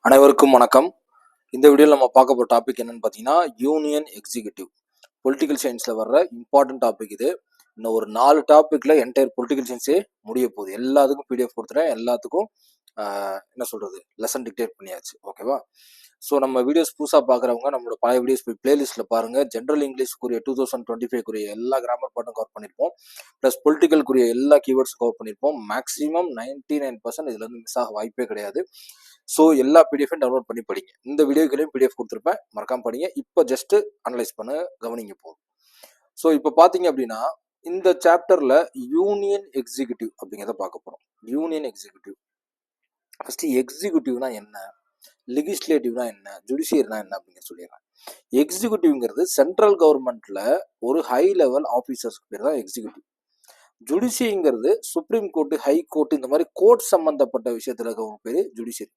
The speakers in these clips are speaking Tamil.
அனைவருக்கும் வணக்கம். இந்த வீடியோவில் நம்ம பார்க்க போகிற டாபிக் என்னன்னு பார்த்தீங்கன்னா யூனியன் எக்ஸிக்யூட்டிவ். பொலிட்டிக்கல் சயின்ஸில் வர்ற இம்பார்ட்டன்ட் டாபிக் இது. இன்னும் ஒரு 4 டாப்பிக்கில் என்டையர் பொலிட்டிக்கல் சயின்ஸே முடிய போகுது. எல்லாத்துக்கும் பிடிஎஃப் கொடுத்துறேன். எல்லாத்துக்கும் என்ன சொல்கிறது லெசன் டிக்டேட் பண்ணியாச்சு. ஓகேவா? ஸோ நம்ம வீடியோஸ் புதுசாக பார்க்குறவங்க நம்மளோட பழைய வீடியோஸ் போய் பிளேலிஸ்ட்டில் பாருங்கள். ஜென்ரல் இங்கிலீஷ்க்குரிய 2025 எல்லா கிராமர் பாட்டும் கவர் பண்ணியிருப்போம். ப்ளஸ் பொலிட்டிக்கலுக்குரிய எல்லா கீவேர்ட்ஸும் கவர் பண்ணியிருப்போம். மேக்ஸிமம் 99% இதுல இருந்து மிஸ் ஆக வாய்ப்பே கிடையாது. ஸோ எல்லா பிடிஎஃபையும் டவுன்லோட் பண்ணி படிங்க. இந்த வீடியோக்களையும் பிடிஎஃப் கொடுத்துருப்பேன், மறக்காம படிங்க. இப்போ ஜஸ்ட் அனலைஸ் பண்ண கவனிங்க போதும். ஸோ இப்போ பார்த்தீங்க அப்படின்னா இந்த சாப்டர்ல யூனியன் எக்ஸிக்யூட்டிவ் அப்படிங்கிறத பார்க்க போறோம். யூனியன் எக்ஸிக்யூட்டிவ் ஃபர்ஸ்ட் எக்ஸிக்யூட்டிவ்னா என்ன, லெகிஸ்லேட்டிவ்னா என்ன, ஜுடிஷியர்னா என்ன அப்படிங்கிற சொல்லிடுறேன். எக்ஸிக்யூட்டிவ்ங்கிறது சென்ட்ரல் கவர்மெண்ட்ல ஒரு ஹை லெவல் ஆஃபீஸர்ஸ்க்கு பேர் தான் எக்ஸிக்யூட்டிவ். ஜுடிஷியரிங்கிறது சுப்ரீம் கோர்ட்டு, ஹை கோர்ட்டு, இந்த மாதிரி கோர்ட் சம்பந்தப்பட்ட விஷயத்துல இருக்கவங்க பேரு ஜுடிஷியரி.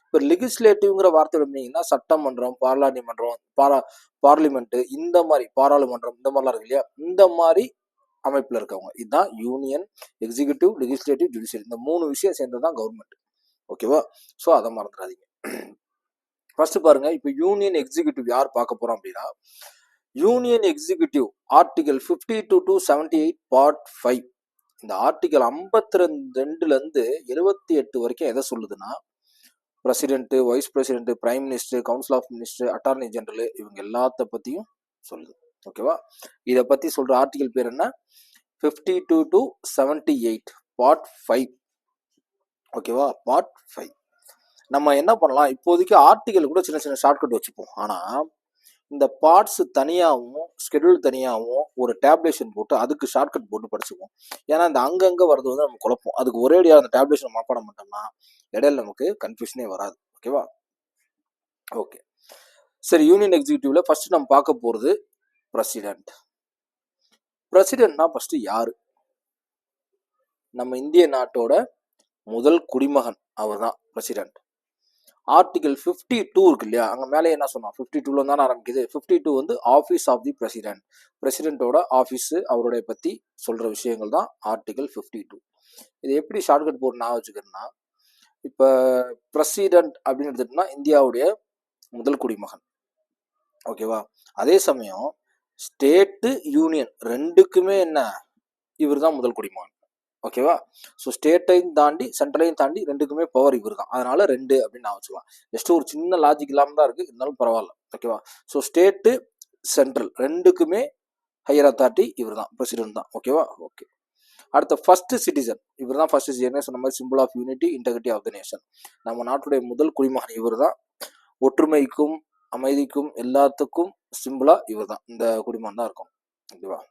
இப்போ லெகிஸ்லேட்டிவ்ங்கிற வார்த்தை எடுத்தீங்கன்னா சட்டமன்றம், பார்லிமெண்ட், இந்த மாதிரி பாராளுமன்றம், இந்த மாதிரிலாம் இருக்கு இல்லையா, இந்த மாதிரி அமைப்புல இருக்கவங்க இதுதான் யூனியன் எக்ஸிக்யூட்டிவ், லெகிஸ்லேட்டிவ், ஜுடிஷியரி. இந்த 3 விஷயம் சேர்ந்ததுதான் கவர்மெண்ட். ஓகேவா? ஸோ அதை மறந்துடாதீங்க. ஃபர்ஸ்ட் பாருங்க, இப்போ யூனியன் எக்ஸிக்யூட்டிவ் யார் பார்க்க போறோம் அப்படின்னா, union executive article 52 to 78 part 5. இந்த ஆர்டிகல் 52ல இருந்து 78 வரைக்கும் எதை சொல்லுதுன்னா, president, vice president, prime minister, council of minister, attorney general, இவங்க எல்லாத்த பத்தியும் சொல்லுது. ஓகேவா? இதை பத்தி சொல்ற ஆர்டிகல் பேர் என்ன? 52 to 78 பார்ட் 5. ஓகேவா? பார்ட் 5. நம்ம என்ன பண்ணலாம், இப்போதைக்கு ஆர்டிகல் கூட சின்ன சின்ன ஷார்ட்கட் வச்சுப்போம். ஆனா இந்த பார்ட்ஸ் தனியாகவும் ஸ்கெடியூல் தனியாகவும் ஒரு டேப்லேஷன் போட்டு அதுக்கு ஷார்ட்கட் போட்டு படிச்சுப்போம். ஏன்னா இந்த அங்கங்க வர்றது வந்து நம்ம குழப்பம். அதுக்கு ஒரேடியாக அந்த டேப்லேஷன் மாப்பாட மாட்டோம்னா இடையில நமக்கு கன்ஃபியூஷனே வராது. ஓகேவா? ஓகே, சரி. யூனியன் எக்ஸிக்யூட்டிவ்ல ஃபர்ஸ்ட் நம்ம பார்க்க போறது பிரசிடென்ட். பிரசிடென்ட்னா ஃபர்ஸ்ட் யாரு? நம்ம இந்திய நாட்டோட முதல் குடிமகன் அவர் தான் பிரசிடென்ட். ஆர்டிகல் 52 இருக்கு இல்லையா, அங்க மேலே என்ன சொன்னோம், 52ல தானே ஆரம்பிக்குது. 52 வந்து ஆஃபீஸ் ஆஃப் தி பிரசிடென்ட். பிரசிடென்ட்டோட ஆஃபீஸ், அவருடைய பத்தி சொல்ற விஷயங்கள் தான் ஆர்டிகல் 52. இது எப்படி ஷார்ட்கட் போட்டு நான் வச்சுக்கிறேன்னா, இப்ப பிரசிடென்ட் அப்படின்னு எடுத்துட்டோம்னா இந்தியாவுடைய முதல் குடிமகன். ஓகேவா? அதே சமயம் ஸ்டேட்டு, யூனியன் ரெண்டுக்குமே என்ன, இவர் தான் முதல் குடிமகன். ஓகேவா? ஸோ ஸ்டேட்டையும் தாண்டி சென்ட்ரலையும் தாண்டி ரெண்டுக்குமே பவர் இவர் தான். அதனால 2 அப்படின்னு நான் வச்சுக்கலாம். ஜஸ்ட் ஒரு சின்ன லாஜிக் இல்லாமல் தான் இருக்கு, இருந்தாலும் பரவாயில்ல. ஓகேவா? ஸோ ஸ்டேட்டு, சென்ட்ரல் ரெண்டுக்குமே ஹையர் அத்தாரிட்டி இவர் தான், பிரசிடென்ட் தான். ஓகேவா? ஓகே. அடுத்த ஃபர்ஸ்ட் சிட்டிசன், இவர் தான் ஃபர்ஸ்ட் சிட்டிசன். சொன்ன மாதிரி symbol of unity, integrity of the nation. நம்ம நாட்டுடைய முதல் குடிமகன் இவர் தான். ஒற்றுமைக்கும் அமைதிக்கும் எல்லாத்துக்கும் சிம்பிளா இவர் தான், இந்த குடிமகன் தான் இருக்கும். ஓகேவா?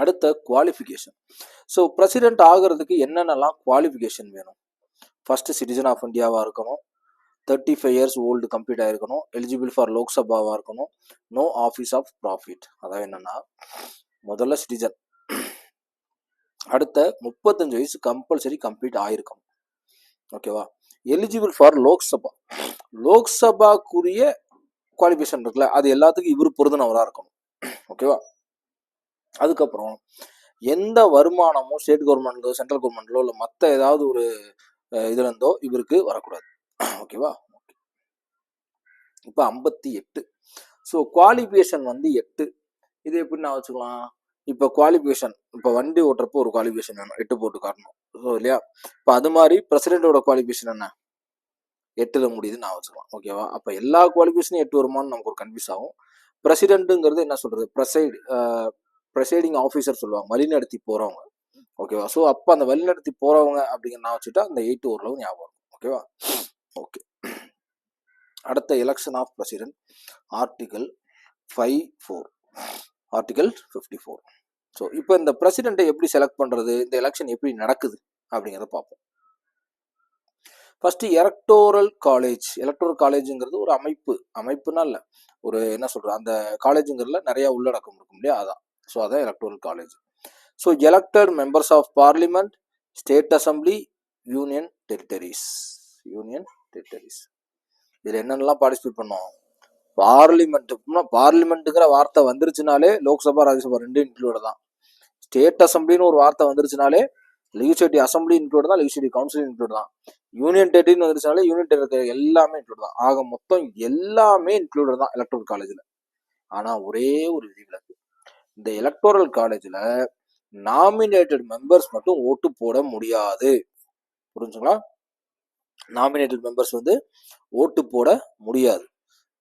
அடுத்த குவாலிஃபிகேஷன். ஸோ பிரசிடென்ட் ஆகிறதுக்கு என்னென்னலாம் குவாலிஃபிகேஷன் வேணும்? ஃபர்ஸ்ட் சிட்டிசன் ஆஃப் இந்தியாவா இருக்கணும், 35 இயர்ஸ் ஓல்டு கம்ப்ளீட் ஆயிருக்கணும், எலிஜிபிள் ஃபார் லோக்சபாவா இருக்கணும், நோ ஆஃபீஸ் ஆஃப் ப்ராஃபிட். அதாவது என்னன்னா, முதல்ல சிட்டிசன், அடுத்த 35 வயசு கம்பல்சரி கம்ப்ளீட் ஆயிருக்கணும். ஓகேவா? எலிஜிபிள் ஃபார் லோக்சபா, லோக்சபாக்குரிய குவாலிஃபிகேஷன் இருக்குல்ல, அது எல்லாத்துக்கும் இவர் பொருந்தினவராக இருக்கணும். ஓகேவா? அதுக்கப்புறம் எந்த வருமானமும் ஸ்டேட் கவர்மெண்ட்லோ சென்ட்ரல் கவர்மெண்ட்லோ இல்லை மற்ற ஏதாவது ஒரு இதுல இருந்தோ இவருக்கு வரக்கூடாது. ஓகேவா? இப்போ 58. ஸோ குவாலிஃபிகேஷன் வந்து 8. இது எப்படி நான் வச்சுக்கலாம்? இப்போ குவாலிஃபிகேஷன், இப்போ வண்டி ஓட்டுறப்போ ஒரு குவாலிஃபிகேஷன் வேணும், 8 போட்டு காட்டணும். ஸோ இல்லையா? இப்போ அது மாதிரி பிரசிடென்டோட குவாலிஃபிகேஷன் என்ன, 8ல முடியுதுன்னு நான் வச்சுக்கலாம். ஓகேவா? அப்போ எல்லா குவாலிஃபிகேஷனும் 8 வருமானு நமக்கு ஒரு கன்ஃபியூஸ் ஆகும். பிரசிடென்ட்டுங்கிறது என்ன சொல்றது, ப்ரெசைடிங் ஆஃபீஸர் சொல்லுவாங்க, வழிநடத்தி போறவங்க. ஓகேவா? ஸோ அப்போ அந்த வழிநடத்தி போறவங்க அப்படிங்கிற நான் வச்சுட்டா அந்த 8 ஓரளவு ஞாபகம். ஓகேவா? ஓகே. அடுத்த election of president article 54. Article 54. So இப்போ இந்த பிரசிடென்ட்டை எப்படி செலக்ட் பண்றது, இந்த எலெக்ஷன் எப்படி நடக்குது அப்படிங்கிறத பார்ப்போம். First electoral college. எலக்டோரல் காலேஜுங்கிறது ஒரு அமைப்புனா இல்லை, ஒரு என்ன சொல்றது, அந்த காலேஜுங்கிறதுல நிறைய உள்ளடக்கம் இருக்கும் இல்லையா, அதான். ஸோ அதான் electoral college. So elected members of parliament, state assembly, union territories. இதில் என்னென்னலாம் பார்ட்டிசிபேட் பண்ணோம்? பார்லிமெண்ட்டுங்கிற வார்த்தை வந்துருச்சுனாலே லோக்சபா ராஜ்யசபா ரெண்டு இன்க்ளூட் தான். ஸ்டேட் அசம்பிளின்னு ஒரு வார்த்தை வந்துருச்சுனாலே லெஜிஸ்லேட்டிவ் அசம்பிளி இன்க்ளூட் தான், லெஜிஸ்லேட்டிவ் கவுன்சில் இன்க்ளூட் தான். யூனியன் டெரிட்டரின்னு வந்துருச்சாலே யூனியன் டெரிட்டரி எல்லாமே இன்க்ளூட் தான். ஆக மொத்தம் எல்லாமே இன்க்ளூட் தான் எலக்டோரல் காலேஜில். ஆனால் ஒரே ஒரு விதிவிலக்கு, இந்த எலக்டோரல் காலேஜில் நாமினேட்டட் மெம்பர்ஸ் மட்டும் ஓட்டு போட முடியாது. புரிஞ்சுங்களா? நாமினேட்டட் மெம்பர்ஸ் வந்து ஓட்டு போட முடியாது.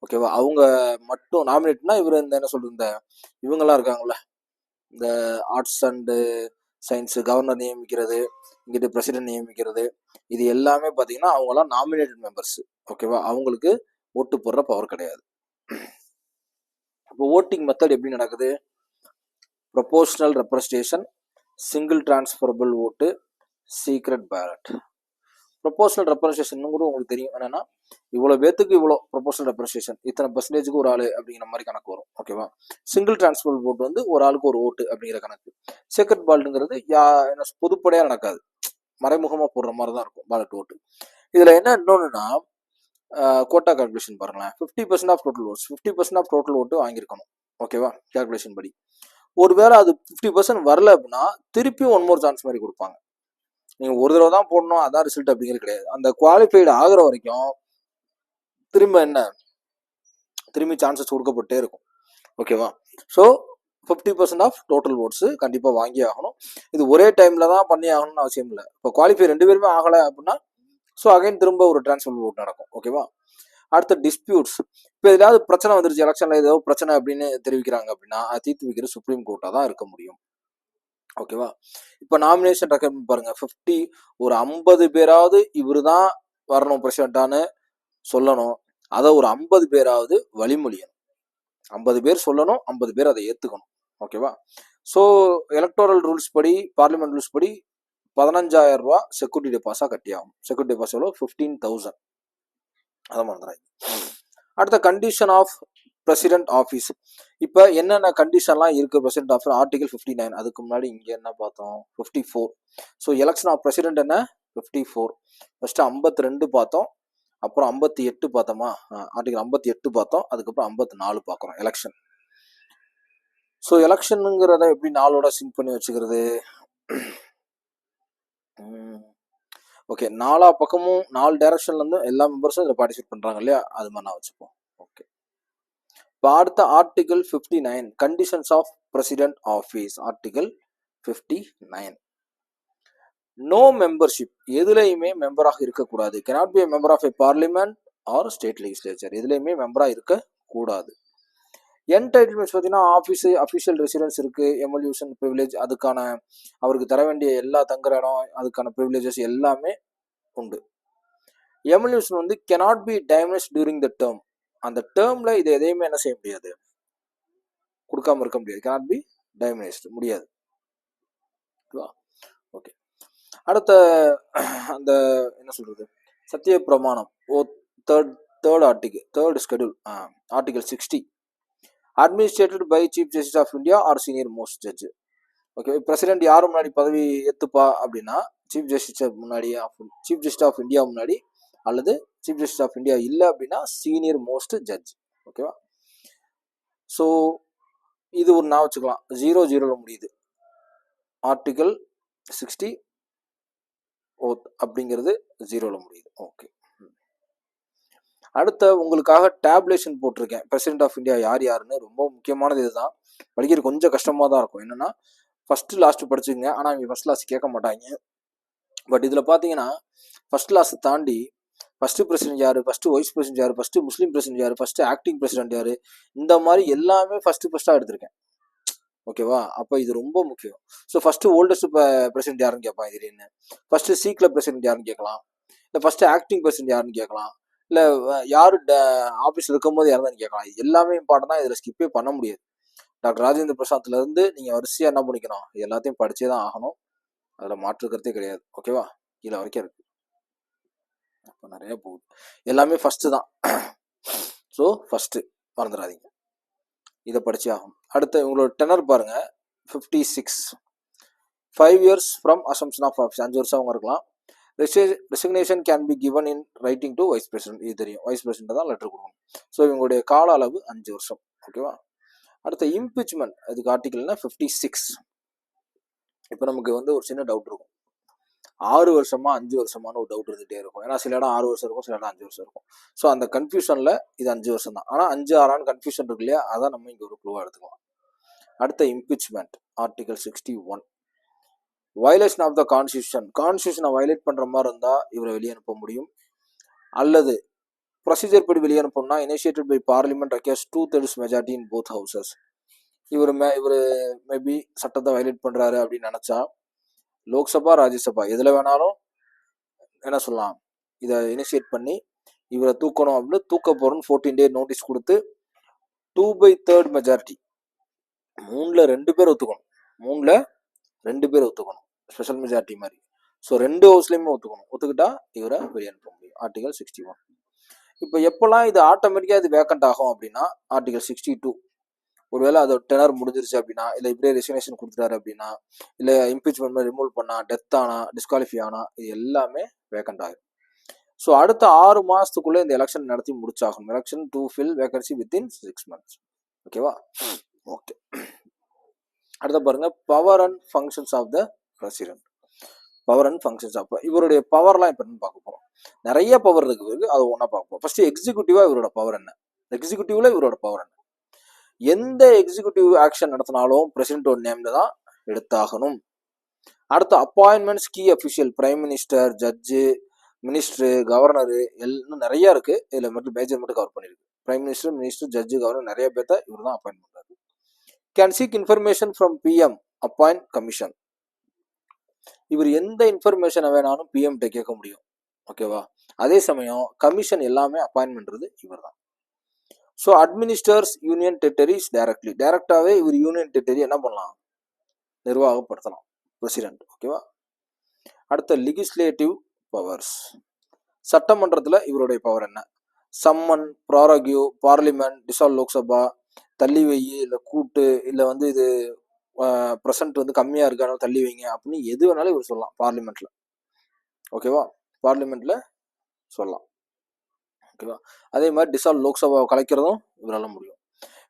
ஓகேவா? அவங்க மட்டும் நாமினேட்னா இவர் இந்த என்ன சொல்றது, இந்த இவங்கெல்லாம் இருக்காங்கல்ல, இந்த ஆர்ட்ஸ் அண்டு சயின்ஸு கவர்னர் நியமிக்கிறது, இங்கிட்டு பிரசிடென்ட் நியமிக்கிறது, இது எல்லாமே பார்த்தீங்கன்னா அவங்களாம் நாமினேட்டட் மெம்பர்ஸ். ஓகேவா? அவங்களுக்கு ஓட்டு போடுற பவர் கிடையாது. இப்போ ஓட்டிங் மெத்தட் எப்படி நடக்குது? ப்ரொபோஷனல் ரெப்ரஸன்டேஷன், சிங்கிள் டிரான்ஸ்ஃபரபிள் ஓட்டு, சீக்ரெட் பேலட். ப்ரொபோஷனல் ரெப்ரஸன்டேஷன் கூட உங்களுக்கு தெரியும் என்னன்னா, இவ்வளோ பேத்துக்கு இவ்வளோ ப்ரொபோஷனல் ரெப்ரஸன்டேஷன், இத்தனை பர்சன்டேஜுக்கு ஒரு ஆள் அப்படிங்கிற மாதிரி கணக்கு வரும். ஓகேவா? சிங்கிள் டிரான்ஸ்ஃபர் ஓட்டு வந்து ஒரு ஆளுக்கு ஒரு ஓட்டு அப்படிங்கிற கணக்கு. சீக்ரெட் பால்ட்டுங்கிறது என்ன பொதுப்படையாக நடக்காது, மறைமுகமாக போடுற மாதிரி தான் இருக்கும் பாலட் ஓட்டு. இதில் என்ன இன்னொன்றுனா, கோட்டா கால்குலேஷன் பாருங்களேன், 50% of total votes, 50% of total ஓட்டு வாங்கியிருக்கணும். ஓகேவா? கால்குலேஷன் படி ஒருவேளை அது 50% வரல அப்படின்னா திருப்பி ஒன் மோர் சான்ஸ் மாதிரி கொடுப்பாங்க. நீங்கள் ஒரு தடவை தான் போடணும் அதான் ரிசல்ட் அப்படிங்கிறது கிடையாது. அந்த குவாலிஃபைடு ஆகிற வரைக்கும் திரும்பி சான்சஸ் கொடுக்கப்பட்டே இருக்கும். ஓகேவா? ஸோ 50% ஆஃப் டோட்டல் ஓட்ஸு கண்டிப்பாக வாங்கி ஆகணும். இது ஒரே டைமில் தான் பண்ணி ஆகணும்னு அவசியம் இல்லை. இப்போ குவாலிஃபை 2 பேருமே ஆகலை அப்படின்னா ஸோ அகைன் திரும்ப ஒரு டிரான்ஸ்ஃபர் ஓட் நடக்கும். ஓகேவா? அடுத்த டிஸ்பியூட்ஸ். இப்போ ஏதாவது பிரச்சனை வந்துருச்சு, எலெக்ஷனில் ஏதோ பிரச்சனை அப்படின்னு தெரிவிக்கிறாங்க அப்படின்னா அது தீர்த்து வைக்கிற சுப்ரீம் கோர்ட்டாக தான் இருக்க முடியும். ஓகேவா? இப்போ நாமினேஷன் ரெக்கமெண்ட் பாருங்க, 50 ஒரு 50 பேராவது இவர் தான் வரணும் பிரசிடென்ட்டான்னு சொல்லணும். அதை ஒரு 50 பேராவது வழிமொழியணும். 50 பேர் சொல்லணும், 50 பேர் அதை ஏற்றுக்கணும். ஓகேவா? ஸோ எலக்டோரல் ரூல்ஸ் படி, பார்லிமெண்ட் ரூல்ஸ் படி 15,000 ரூபா செக்யூரிட்டி டெபாஸாக கட்டி ஆகும். செக்யூரிட்டி டெபாஸ் எவ்வளோ? 15,000. அதை மறந்துடாங்க. அடுத்த கண்டிஷன் ஆஃப் பிரசிடென்ட் ஆஃபீஸ். இப்போ என்னென்ன கண்டிஷன்லாம் இருக்குது பிரசிடென்ட் ஆஃபீஸ்? ஆர்டிகல் 59. அதுக்கு முன்னாடி இங்கே என்ன பார்த்தோம்? 54. ஸோ எலெக்ஷன் ஆஃப் பிரசிடென்ட் என்ன? 54. ஃபஸ்ட்டு 52 பார்த்தோம், அப்புறம் 58 பார்த்தோமா? ஆர்டிகல் 58 பார்த்தோம், அதுக்கப்புறம் 54 பார்க்குறோம் எலெக்ஷன். ஸோ எலெக்ஷனுங்கிறத எப்படி நாளோட சிங்க் பண்ணி வச்சுக்கிறது? ஓகே, 4 பக்கமும் 4 டைரக்ஷன்லேருந்து எல்லா மெம்பர்ஸும் இதில் பார்ட்டிசிபேட் பண்ணுறாங்க இல்லையா? அது மாதிரி நான் வச்சுப்போம். ஓகே, இப்போ அடுத்த article 59 conditions of president office. Article 59 no membership, எதுலையுமே மெம்பராக இருக்கக்கூடாது. cannot be a member of a parliament or state legislature. எதுலையுமே மெம்பராக இருக்கக்கூடாது. என்டைட்டில்மெண்ட்ஸ் பார்த்தீங்கன்னா அஃபிஷியல் ரெசிடென்ஸ் இருக்குது, எமல்யூஷன் ப்ரிவிலேஜ், அதுக்கான அவருக்கு தர வேண்டிய எல்லா தங்குற இடம், அதுக்கான ப்ரிவிலேஜஸ் எல்லாமே உண்டு. எமல்யூஷன் வந்து cannot be diminished during the term. அந்த டேர்மில் இது எதையுமே என்ன செய்ய முடியாது, கொடுக்காம இருக்க முடியாது. cannot be diminished, முடியாது. ஓகே, அடுத்த அந்த என்ன சொல்கிறது, சத்திய பிரமாணம். Third article, third schedule, article 60 administered by chief justice of India or senior most judge. Okay, president யாரும் முன்னாடி பதவி ஏற்றுப்பா அப்படின்னா சீஃப் ஜஸ்டிஸ் முன்னாடி, சீஃப் ஜஸ்டிஸ் ஆஃப் இந்தியா முன்னாடி, அல்லது சீஃப் ஜஸ்டிஸ் ஆஃப் இந்தியா இல்லை அப்படின்னா சீனியர் மோஸ்ட் ஜட்ஜ். ஓகேவா? ஸோ இது ஒரு நான் வச்சுக்கலாம், 00 முடியுது. ஆர்டிகல் 60 ஓத் அப்படிங்கிறது 0 முடியுது. ஓகே, அடுத்த உங்களுக்காக டேப்லேஷன் போட்டிருக்கேன். பிரசிடென்ட் ஆஃப் இந்தியா யார் யாருன்னு. ரொம்ப முக்கியமானது இதுதான், படிக்கிறது கொஞ்சம் கஷ்டமாக தான் இருக்கும். என்னென்னா ஃபஸ்ட்டு லாஸ்ட்டு படிச்சுங்க, ஆனால் இவங்க ஃபஸ்ட் லாஸ்ட் கேட்க மாட்டாங்க. பட் இதில் பார்த்தீங்கன்னா ஃபஸ்ட் லாஸ்ட் தாண்டி ஃபஸ்ட்டு பிரசிடென்ட் யார், ஃபஸ்ட்டு வைஸ் பிரசிடென்ட் யார், ஃபஸ்ட்டு முஸ்லீம் பிரசிடென்ட் யார், ஃபஸ்ட்டு ஆக்டிங் பிரசிடென்ட் யார், இந்த மாதிரி எல்லாமே ஃபஸ்ட்டாக எடுத்திருக்கேன். ஓகேவா? அப்போ இது ரொம்ப முக்கியம். ஸோ ஃபஸ்ட்டு ஓல்டஸ்ட் பிரசிடென்ட் யாருன்னு கேட்பான் திடீர்னு, ஃபஸ்ட்டு சீக்கில் பிரசிடென்ட் யாருன்னு கேட்கலாம், இல்லை ஃபஸ்ட்டு ஆக்டிங் பிரசிடென்ட் யாருன்னு கேட்கலாம், இல்லை யார் ஆஃபீஸில் இருக்கும்போது யாருன்னு கேட்கலாம். இது எல்லாமே இம்பார்ட்டன் தான், இதில் ஸ்கிப்பே பண்ண முடியாது. டாக்டர் ராஜேந்திர பிரசாத்லேருந்து நீங்கள் வரிசையாக என்ன பண்ணிக்கணும், இது எல்லாத்தையும் படித்தே தான் ஆகணும், அதில் மாற்றுக்கிறதே கிடையாது. ஓகேவா? கீழே வரைக்கும் இருக்குது, அப்போ நிறைய போகுது, எல்லாமே ஃபஸ்ட்டு தான். ஸோ ஃபஸ்ட்டு மறந்துடாதீங்க, இதை படித்தே ஆகணும். அடுத்து உங்களோட டெனர் பாருங்கள், 56. 5 years from assumption of office, 5 வருஷம் அவங்க இருக்கலாம். Resignation can be given in writing to vice president. இது தெரியும், வைஸ் பிரசிடென்ட் தான் லெட்டர் கொடுக்கணும். ஸோ இவங்களுடைய கால அளவு 5 வருஷம். ஓகேவா? அடுத்த இம்பீச்மெண்ட், அதுக்கு ஆர்டிகல்னா 56. இப்போ நமக்கு வந்து ஒரு சின்ன டவுட் இருக்கும், 6 வருஷமா 5 வருஷமானு ஒரு டவுட் இருந்துகிட்டே இருக்கும். ஏன்னா சில இடம் 6 வருஷம் இருக்கும், சில இடம் 5 வருஷம் இருக்கும். ஸோ அந்த கன்ஃபியூஷனில் இது 5 வருஷம் தான். ஆனால் 5 6 கன்ஃபியூஷன் இருக்கு இல்லையா, அதான் நம்ம இங்கே ஒரு க்ளூவாக எடுத்துக்கலாம். அடுத்த impeachment article 61. Violation of the constitution. கான்ஸ்டியூஷனை வயலேட் பண்ணுற மாதிரி இருந்தால் இவரை வெளியே அனுப்ப முடியும். அல்லது ப்ரொசீஜர் படி வெளியே அனுப்பணும்னா initiated by parliament requires 2/3 majority in both houses. இவர் மேபி சட்டத்தை வயலேட் பண்ணுறாரு அப்படின்னு நினச்சா லோக்சபா ராஜ்யசபா எதில் வேணாலும் என்ன சொல்லலாம், இதை இனிஷியேட் பண்ணி இவரை தூக்கணும் அப்படின்னு தூக்க போகிறோன்னு 14 டே நோட்டீஸ் கொடுத்து 2/3 மெஜாரிட்டி 3ல் 2 பேர் ஒத்துக்கணும். 3ல் 2 பேர் ஒத்துக்கணும், ஸ்பெஷல் மெஜாரிட்டி மாதிரி. ஸோ 2 ஹவுஸ்லையுமே ஒத்துக்கணும். ஒத்துக்கிட்டா இவரை வெளியே அனுப்ப முடியும். ஆர்டிகல் 61. இப்போ எப்போல்லாம் இது ஆட்டோமேட்டிக்காக இது வேக்கண்ட் ஆகும் அப்படின்னா ஆர்டிகல் 62. ஒருவேளை அதோட டெனர் முடிஞ்சிருச்சு அப்படின்னா, இல்லை இப்படியே ரெசிக்னேஷன் கொடுத்துட்டாரு அப்படின்னா, இல்லை இம்பீச்மெண்ட் ரிமூவ் பண்ணா, டெத் ஆனா, டிஸ்குவாலிஃபை ஆனா, இது எல்லாமே வேக்கண்ட் ஆகும். ஸோ அடுத்த 6 மாதத்துக்குள்ளே இந்த எலெக்ஷன் நடத்தி முடிச்சாகும். Election to fill vacancy within 6 months. ஓகேவா? ஓகே. அடுத்த பாருங்க, power and functions of the president. Power and functions of இவருடைய பவர்லாம் இப்போ என்ன பார்க்க போகிறோம். நிறைய பவர் இருக்கு, அது ஒன்றா பார்ப்போம். ஃபர்ஸ்ட் எக்ஸிக்யூட்டிவா இவரோட பவர் என்ன, எக்ஸிக்யூட்டிவ்ல இவரோட பவர் என்ன. எந்த எக்ஸிக்யூட்டிவ் ஆக்ஷன் நடத்தினாலும் பிரசிடென்டோட நேம்ல தான் எடுத்தாகணும். அடுத்து appointments key official, prime minister, judge, minister, governor, எல்லாம் நிறைய இருக்கு. இதுல மட்டும் மேஜர் மட்டும் கவர் பண்ணிருக்கு. Prime minister, minister, judge, governor நிறைய பேர்த்த இவர் தான் அப்பாயின்ட் பண்றாரு. Can seek information from PM, appoint commission. இவர் எந்த இன்ஃபர்மேஷனை வேணாலும் பிஎம் கிட்ட கேட்க முடியும். ஓகேவா? அதே சமயம் கமிஷன் எல்லாமே அப்பாயின்ட் பண்றது இவர் தான். So administers union territories directly, டைரக்டாவே இவர் யூனியன் டெரிட்டரி என்ன பண்ணலாம், நிர்வாகப்படுத்தலாம் பிரசிடென்ட். ஓகேவா? அடுத்த லெகிஸ்லேட்டிவ் பவர்ஸ். சட்டமன்றத்தில் இவருடைய பவர் என்ன, சம்மன், ப்ராரோகியூ, பார்லிமெண்ட், டிசால்வ் லோக்சபா, தள்ளி வை, இல்லை கூட்டு, இல்லை வந்து இது ப்ரெசன்ட் வந்து கம்மியாக இருக்கானோ தள்ளி வைங்க அப்படின்னு எது வேணாலும் இவர் சொல்லலாம் பார்லிமெண்ட்ல. ஓகேவா? பார்லிமெண்ட்ல சொல்லலாம். ஓகேவா? அதே மாதிரி டிசால்வ் லோக்சபாவை கலைக்கிறதும் இவரால் முடியும்.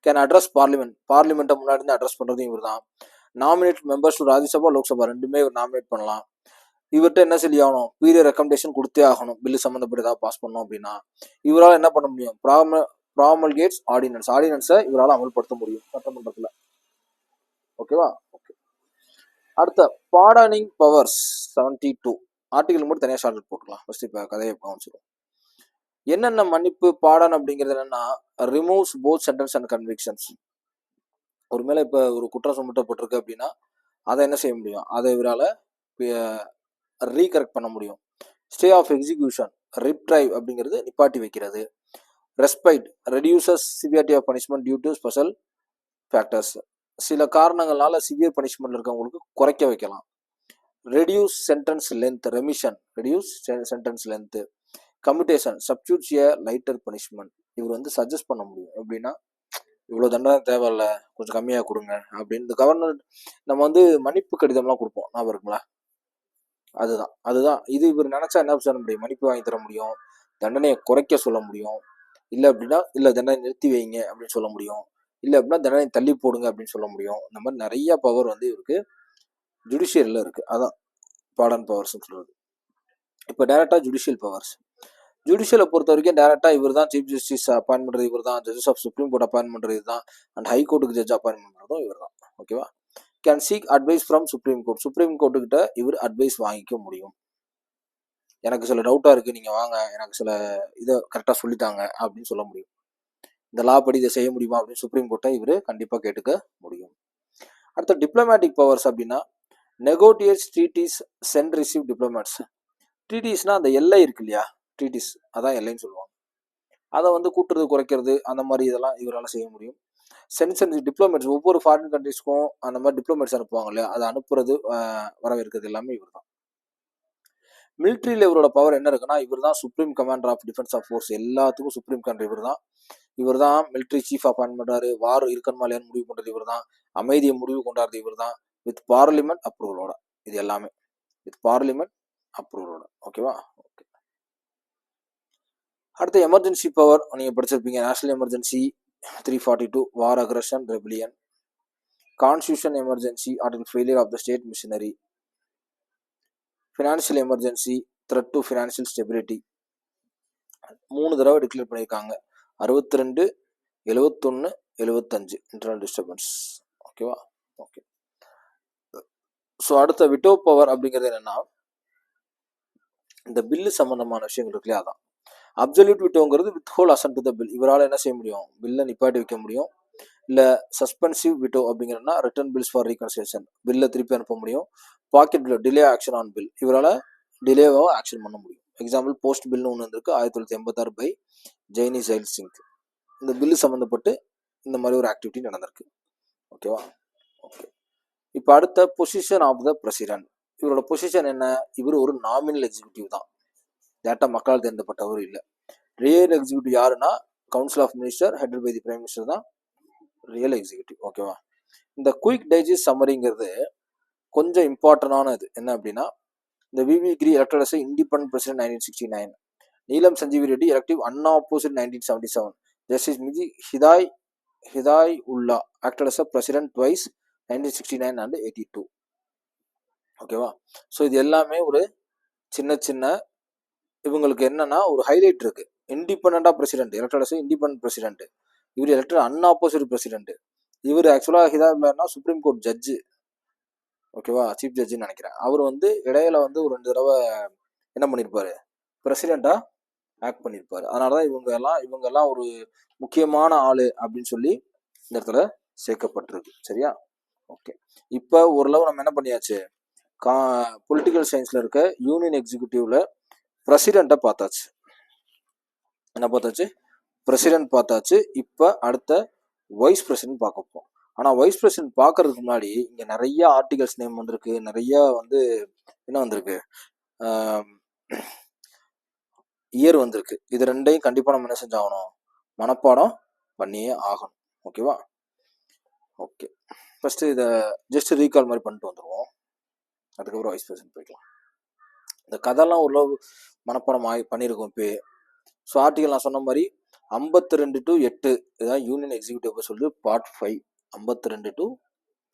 கேன் அட்ரஸ் பார்லிமெண்ட், பார்லிமெண்ட்டை முன்னாடி இருந்து அட்ரஸ் பண்ணுறதும் இவர் தான். Nominate members to Rajya Sabha, Lok Sabha ரெண்டுமே இவர் நாமினேட் பண்ணலாம். இவர்கிட்ட என்ன சொல்லி ஆகணும், பீரியட் ரெக்கமெண்டேஷன் கொடுத்தே ஆகணும். பில்லு சம்மந்தப்பட்டு ஏதாவது பாஸ் பண்ணோம் அப்படின்னா இவரால் என்ன பண்ண முடியும், ப்ராமல்கேட்ஸ் ஆர்டினன்ஸ், ஆர்டினன்ஸை இவரால் அமல்படுத்த முடியும் சட்டமன்றத்தில். ஓகேவா? ஓகே. அடுத்த பார்டனிங் பவர்ஸ் 72. ஆர்டிகல் மட்டும் தனியாக ஷார்ட் போட்டுக்கலாம். ஃபர்ஸ்ட் இப்போ கதையை கவனிச்சிடும். என்னென்ன மன்னிப்பு பாடன் அப்படிங்கிறது என்னன்னா, removes both sentence and convictions. ஒரு மேலே இப்போ ஒரு குற்றம் சுமத்தப்பட்டிருக்கு அப்படின்னா அதை என்ன செய்ய முடியும், அதை இவரால் ரீகரெக்ட் பண்ண முடியும். ஸ்டே ஆஃப் எக்ஸிகியூஷன், ரிட்ரைவ் அப்படிங்கிறது நிப்பாட்டி வைக்கிறது. Respite, reduces severity of punishment due to special factors. சில காரணங்களால சிவியர் பனிஷ்மெண்ட் இருக்கவங்களுக்கு குறைக்க வைக்கலாம். Reduce sentence length, remission, reduce sentence length. Commutation, substitutes a lighter punishment. இவர் வந்து சஜஸ்ட் பண்ண முடியும். எப்படின்னா இவ்வளோ தண்டனை தேவையில்ல, கொஞ்சம் கம்மியாக கொடுங்க அப்படின்னு. இந்த கவர்னர் நம்ம வந்து மன்னிப்பு கடிதம்லாம் கொடுப்போம், ஞாபகம் இருக்குங்களா? அதுதான் இது இவர் நினைச்சா என்ன சொல்ல முடியும், மன்னிப்பு வாங்கி தர முடியும், தண்டனையை குறைக்க சொல்ல முடியும், இல்லை அப்படின்னா இல்லை தண்டனை நிறுத்தி வைங்க அப்படின்னு சொல்ல முடியும், இல்லை அப்படின்னா தண்டனை தள்ளி போடுங்க அப்படின்னு சொல்ல முடியும். இந்த மாதிரி நிறைய பவர் வந்து இவருக்கு ஜுடிஷியரில் இருக்கு. அதான் பாடன் பவர்ஸ் சொல்றது. இப்போ டைரக்டா ஜுடிஷியல் பவர்ஸ். ஜுடிஷியலை பொறுத்த வரைக்கும் டைரக்டா இவர் தான் சீஃப் ஜஸ்டிஸ் அப்பாயின்ட் பண்றது, இவர் தான் judges of supreme court appoint பண்றது தான், அண்ட் ஹை கோர்ட்டுக்கு ஜட்ஜ் அப்பாயின்ட் பண்றதும் இவர் தான். ஓகேவா? Can seek advice from supreme court. Supreme கோர்ட்டுக்கிட்ட இவர் அட்வைஸ் வாங்கிக்க முடியும். எனக்கு சில டவுட்டா இருக்கு, நீங்க வாங்க, எனக்கு சில இதை கரெக்டா சொல்லித்தாங்க அப்படின்னு சொல்ல முடியும். இந்த லா படி இதை செய்ய முடியுமா அப்படின்னு சுப்ரீம் கோர்ட்டை இவர் கண்டிப்பா கேட்டுக்க முடியும். அடுத்த டிப்ளமேட்டிக் பவர்ஸ் அப்படின்னா நெகோட்டியேட்ஸ் ட்ரீட்டிஸ், சென்ட் ரிசீவ் டிப்ளமேட்ஸ். ட்ரீட்டிஸ்னா அந்த எல்லை இருக்கு இல்லையா, ட்ரீட்டிஸ் அதான் எல்லைன்னு சொல்லுவாங்க. அதை வந்து கூட்டுறது குறைக்கிறது அந்த மாதிரி இதெல்லாம் இவரால் செய்ய முடியும். சென்ட் டிப்ளமேட்ஸ், ஒவ்வொரு ஃபாரின் கண்ட்ரிஸ்க்கும் அந்த மாதிரி டிப்ளமேட்ஸ் அனுப்புவாங்க இல்லையா, அதை அனுப்புறது வரவேற்கிறது எல்லாமே இவர் தான். மிலிட்ரியில் இவரோட பவர் என்ன இருக்குன்னா, இவர் தான் supreme commander of defence of force. எல்லாத்துக்கும் சுப்ரீம் கமாண்டர் இவர் தான் மிலிட்ரி சீஃப் அப்பாயின்ட் பண்றாரு. வார் இருக்கணுமா இல்லையான்னு முடிவு பண்றது இவர் தான். அமைதியை முடிவு கொண்டாடுறது இவர் தான், வித் பார்லிமெண்ட் அப்ரூவலோட. இது எல்லாமே வித் பார்லிமெண்ட் அப்ரூவலோட. ஓகேவா? ஓகே. அடுத்த எமர்ஜென்சி பவர் நீங்க படிச்சிருப்பீங்க. National emergency 342, war aggression, rebellion. Constitution emergency, article failure of the state machinery. Financial emergency, threat to financial stability 3 தடவை டிக்ளேர் பண்ணியிருக்காங்க. 62, 71, 75 இன்டர்னல் டிஸ்டர்பன்ஸ். ஓகேவா? ஓகே. ஸோ அடுத்த விட்டோ பவர் அப்படிங்கிறது என்னன்னா, இந்த பில்லு சம்பந்தமான விஷயங்கள் இருக்கு இல்லையா, அதான் அப்சல்யூட் விட்டோங்கிறது withhold assent to the bill. இவரால் என்ன செய்ய முடியும்? பில்லை நிப்பாட்டி வைக்க முடியும். இல்லை சஸ்பென்சிவ் விட்டோ அப்படிங்கிறதுனா ரிட்டர்ன் பில்ஸ் ஃபார் ரீகன்சிலேஷன், பில்லை திருப்பி அனுப்ப முடியும். Pocket bill, delay action on bill, இவரால் டிலேவாக ஆக்ஷன் பண்ண முடியும். எக்ஸாம்பிள் போஸ்ட் பில்னு ஒன்று வந்திருக்கு 1986 பை ஜெய்னி ஜெயில் சிங். இந்த பில்லு சம்மந்தப்பட்டு இந்த மாதிரி ஒரு ஆக்டிவிட்டி நடந்திருக்கு. ஓகேவா? ஓகே. இப்போ அடுத்த பொசிஷன் ஆஃப் த பிரசிடென்ட். இவரோட பொசிஷன் என்ன? இவர் ஒரு நாமினல் எக்ஸிக்யூட்டிவ் தான், டேட்டா மக்களால் தேர்ந்தெடுக்கப்பட்டவர் இல்லை. ரியல் எக்ஸிக்யூட்டிவ் யாருன்னா council of minister headed by the prime minister தான் ரியல் எக்ஸிக்யூட்டிவ். ஓகேவா? இந்த குயிக் டைஜஸ்ட் சம்மரிங்கிறது கொஞ்சம் இம்பார்ட்டன்டான இது. என்ன அப்படின்னா, இந்த விவி கிரி எலக்டட் அஸ் இண்டிபெண்டன்ட் பிரசிடென்ட் 1969, நீலம் சஞ்சீவி ரெட்டி எலக்டிவ் அன்ஆப்போசிட் 1977, ஜஸ்டிஸ் மிதி ஹிதாய் உல்லா acted as president twice 1969 and 82. ஓகேவா? ஸோ இது எல்லாமே ஒரு சின்ன சின்ன இவங்களுக்கு என்னன்னா ஒரு ஹைலைட் இருக்கு. இண்டிபெண்டா president elected as independent president, இவர் எலக்டட் அன்ஆப்போசிட் பிரசிடென்ட். இவர் ஆக்சுவலா ஹிதாய் உல்லானா சுப்ரீம் கோர்ட் ஜட்ஜு. ஓகேவா? சீஃப் ஜட்ஜுன்னு நினைக்கிறேன். அவர் இடையில ஒரு 2 தடவை என்ன பண்ணியிருப்பாரு, பிரசிடெண்டா ஆக்ட் பண்ணியிருப்பாரு. அதனாலதான் இவங்க எல்லாம் ஒரு முக்கியமான ஆளு அப்படின்னு சொல்லி இந்த இடத்துல சேர்க்கப்பட்டிருக்கு. சரியா? ஓகே. இப்போ ஓரளவு நம்ம என்ன பண்ணியாச்சு, பொலிட்டிக்கல் சயின்ஸ்ல இருக்க யூனியன் எக்ஸிக்யூட்டிவ்ல பிரசிடென்ட்டை பார்த்தாச்சு. என்ன பார்த்தாச்சு? பிரசிடென்ட் பார்த்தாச்சு. இப்போ அடுத்த வைஸ் பிரசிடென்ட் பார்க்க போறோம். ஆனால் வைஸ் பிரசிடென்ட் பார்க்கறதுக்கு முன்னாடி இங்கே நிறைய ஆர்டிகல்ஸ் நேம் வந்திருக்கு, நிறைய என்ன வந்திருக்கு, இயர் வந்திருக்கு. இது ரெண்டையும் கண்டிப்பாக நம்ம என்ன செஞ்சாகணும், மனப்பாடம் பண்ணியே ஆகணும். ஓகேவா? ஓகே. ஃபர்ஸ்ட் இதை ஜஸ்ட் ரீகால் மாதிரி பண்ணிட்டு வந்துடுவோம், அதுக்கப்புறம் வைஸ் பிரசிடென்ட் போய்க்கலாம். இந்த கதைலாம் ஓரளவு மனப்பாடம் பண்ணியிருக்கோம் இப்போ. ஸோ ஆர்டிகல் நான் சொன்ன மாதிரி 52 to 8 இதுதான் யூனியன் எக்ஸிக்யூட்டிவ் சொல்லி பார்ட் 5, 52 to